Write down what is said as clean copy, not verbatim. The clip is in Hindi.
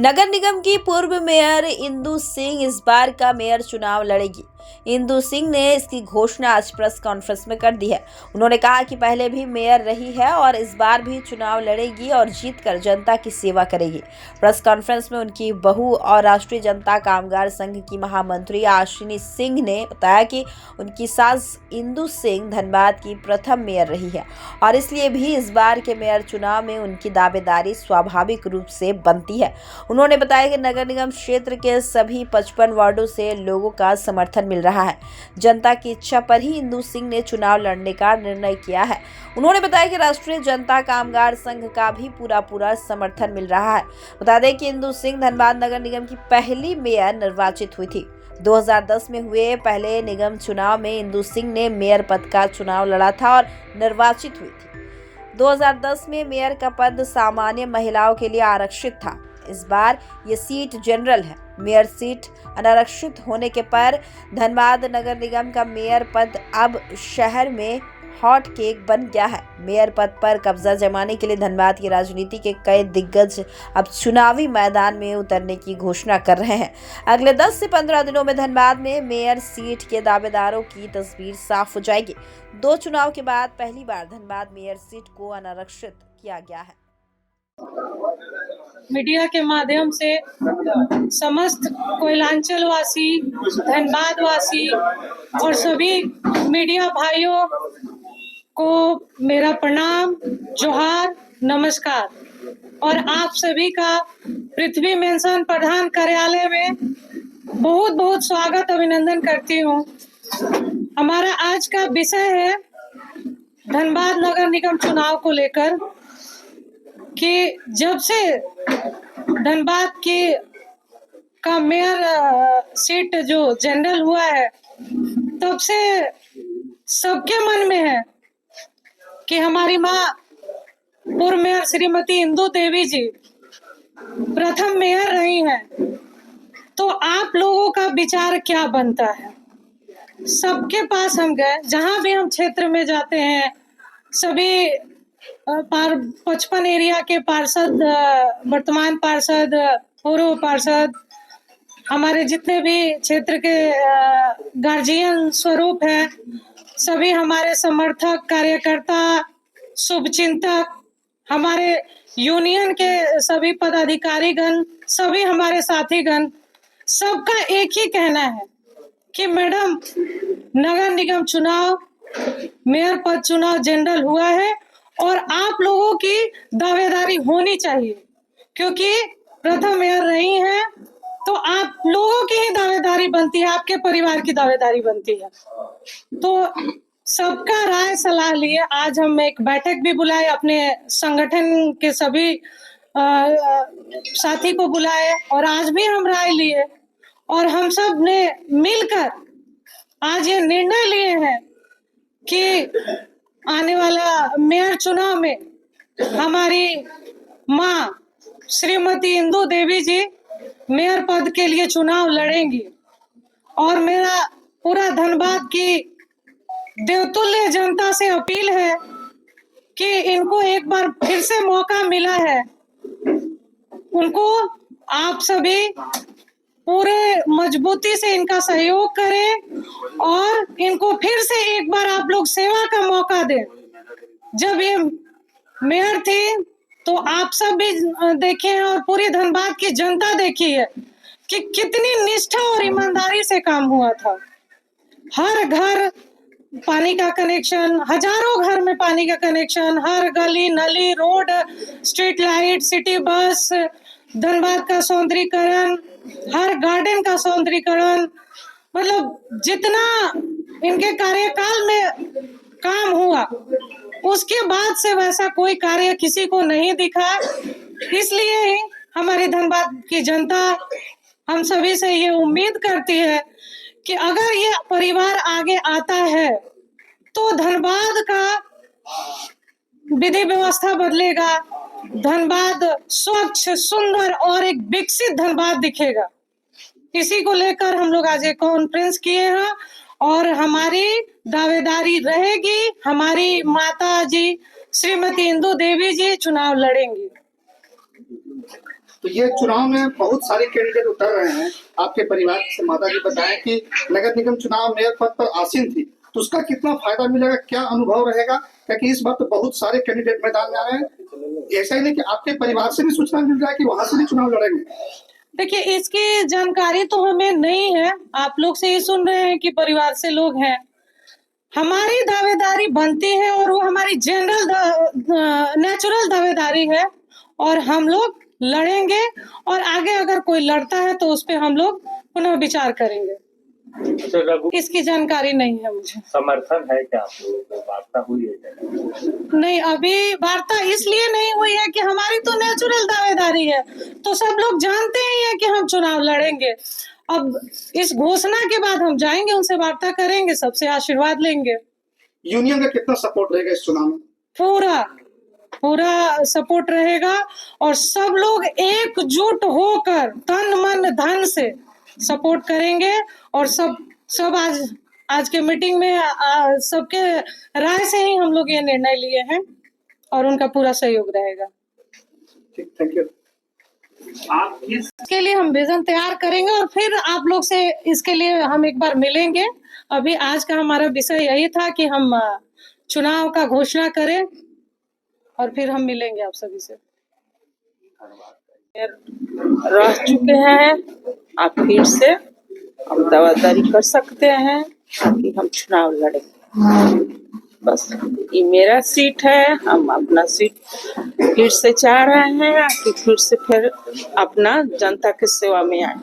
नगर निगम की पूर्व मेयर इंदु सिंह इस बार का मेयर चुनाव लड़ेगी। इंदु सिंह ने इसकी घोषणा आज प्रेस कॉन्फ्रेंस में कर दी है। उन्होंने कहा कि पहले भी मेयर रही है और इस बार भी चुनाव लड़ेगी और जीतकर जनता की सेवा करेगी। प्रेस कॉन्फ्रेंस में उनकी बहू और राष्ट्रीय जनता कामगार संघ की महामंत्री आशिनी सिंह ने बताया कि उनकी सास इंदु सिंह धनबाद की प्रथम मेयर रही है और इसलिए भी इस बार के मेयर चुनाव में उनकी दावेदारी स्वाभाविक रूप से बनती है। उन्होंने बताया कि नगर निगम क्षेत्र के सभी 55 वार्डों से लोगों का समर्थन मिल रहा है। जनता की इच्छा पर ही इंदु सिंह ने चुनाव लड़ने का निर्णय किया है। उन्होंने बताया कि राष्ट्रीय जनता कामगार संघ का भी पूरा समर्थन मिल रहा है। बता दें कि इंदु सिंह धनबाद नगर निगम की पहली मेयर निर्वाचित हुई थी। 2010 में हुए पहले निगम चुनाव में इंदु सिंह ने मेयर पद का चुनाव लड़ा था और निर्वाचित हुई थी। 2010 में मेयर का पद सामान्य महिलाओं के लिए आरक्षित था। इस बार ये सीट जनरल है। मेयर सीट अनारक्षित होने के पर धनबाद नगर निगम का मेयर पद अब शहर में हॉट केक बन गया है। मेयर पद पर कब्जा जमाने के लिए धनबाद की राजनीति के कई दिग्गज अब चुनावी मैदान में उतरने की घोषणा कर रहे हैं। अगले 10 से 15 दिनों में धनबाद में मेयर सीट के दावेदारों की तस्वीर साफ हो जाएगी। 2 चुनाव के बाद पहली बार धनबाद मेयर सीट को अनारक्षित किया गया है। मीडिया के माध्यम से समस्त कोयलांचल वासी, धनबाद वासी और सभी मीडिया भाइयों को मेरा प्रणाम, जोहार, नमस्कार। और आप सभी का पृथ्वी मेंशन प्रधान कार्यालय में बहुत बहुत स्वागत, अभिनंदन करती हूँ। हमारा आज का विषय है धनबाद नगर निगम चुनाव को लेकर कि जब से धनबाद की का मेयर सीट जो जनरल हुआ है, तब से सबके मन में है कि हमारी माँ पूर्व मेयर श्रीमती इंदु देवी जी प्रथम मेयर रही हैं। तो आप लोगों का विचार क्या बनता है? सबके पास हम गए, जहां भी हम क्षेत्र में जाते हैं, सभी 55 एरिया के पार्षद, वर्तमान पार्षद, पूर्व पार्षद, हमारे जितने भी क्षेत्र के गार्जियन स्वरूप है, सभी हमारे समर्थक, कार्यकर्ता, शुभचिंतक, हमारे यूनियन के सभी पदाधिकारीगण, सभी हमारे साथीगण, सबका एक ही कहना है कि मैडम नगर निगम चुनाव, मेयर पद चुनाव जनरल हुआ है और आप लोगों की दावेदारी होनी चाहिए, क्योंकि प्रथम मेयर रही हैं तो आप लोगों की ही दावेदारी बनती है, आपके परिवार की दावेदारी बनती है। तो सबका राय सलाह लिए आज हम एक बैठक भी बुलाए, अपने संगठन के सभी साथी को बुलाए और आज भी हम राय लिए और हम सब ने मिलकर आज ये निर्णय लिए हैं कि आने वाला मेयर चुनाव में हमारी माँ श्रीमती इंदु देवी जी मेयर पद के लिए चुनाव लड़ेंगी। और मेरा पूरा धनबाद की देवतुल्य जनता से अपील है कि इनको एक बार फिर से मौका मिला है, उनको आप सभी पूरे मजबूती से इनका सहयोग करें और इनको फिर से एक बार आप लोग सेवा का मौका दें। जब ये मेयर थी तो आप सब भी देखे हैं और पूरी धनबाद की जनता देखी है कि कितनी निष्ठा और ईमानदारी से काम हुआ था। हर घर पानी का कनेक्शन, हजारों घर में पानी का कनेक्शन, हर गली नाली, road, street light, city bus, Dhanbad का सौंदर्यीकरण, हर गार्डन का सौंदर्यीकरण, मतलब जितना इनके कार्यकाल में काम हुआ उसके बाद से वैसा कोई कार्य किसी को नहीं दिखा। इसलिए ही हमारी धनबाद की जनता हम सभी से ये उम्मीद करती है कि अगर ये परिवार आगे आता है तो धनबाद का विधि व्यवस्था बदलेगा, धनबाद स्वच्छ, सुंदर और एक विकसित धनबाद दिखेगा। इसी को लेकर हम लोग आज एक कॉन्फ्रेंस किए हैं और हमारी दावेदारी रहेगी, हमारी माता जी श्रीमती इंदु देवी जी चुनाव लड़ेंगी। तो ये चुनाव में बहुत सारे कैंडिडेट उतर रहे हैं। आपके परिवार से माता जी बताएं कि नगर निगम चुनाव मेयर पद पर आसीन थी, तो उसका कितना फायदा मिलेगा, क्या अनुभव रहेगा? क्योंकि इस बार तो बहुत सारे कैंडिडेट मैदान में आ रहे हैं। ऐसा ही नहीं कि आपके परिवार से भी सूचना मिल रहा है कि वहां से भी चुनाव लड़ेंगे। देखिए, इसकी जानकारी तो हमें नहीं है, आप लोग से ही सुन रहे हैं कि परिवार से लोग हैं। हमारी दावेदारी बनती है और वो हमारी जनरल नेचुरल दावेदारी है, और हम लोग लड़ेंगे। और आगे अगर कोई लड़ता है तो उस पर हम लोग पुनः विचार करेंगे। तो रघु इसकी जानकारी नहीं है मुझे। समर्थन है क्या आप लोगों को? वार्ता हुई है क्या? नहीं, अभी वार्ता इसलिए नहीं हुई है कि हमारी तो नेचुरल दावेदारी है, तो सब लोग जानते ही हैं कि हम चुनाव लड़ेंगे। अब इस घोषणा के बाद हम जाएंगे, उनसे वार्ता करेंगे, सबसे आशीर्वाद लेंगे। यूनियन का कितना सपोर्ट रहेगा इस चुनाव में? पूरा सपोर्ट रहेगा, और सब लोग एकजुट होकर तन मन धन से सपोर्ट करेंगे। और सब आज के मीटिंग में सबके राय से ही हम लोग ये निर्णय लिए हैं, और उनका पूरा सहयोग रहेगा। ठीक, थैंक यू। आप इस इसके लिए हम विजन तैयार करेंगे और फिर आप लोग से इसके लिए हम एक बार मिलेंगे। अभी आज का हमारा विषय यही था कि हम चुनाव का घोषणा करें, और फिर हम मिलेंगे आप सभी से। रह चुके हैं, आप फिर से हम दावेदारी कर सकते हैं कि हम चुनाव लड़ेंगे। बस ये मेरा सीट है, हम अपना सीट फिर से चाह रहे हैं कि फिर से फिर अपना जनता की सेवा में आए।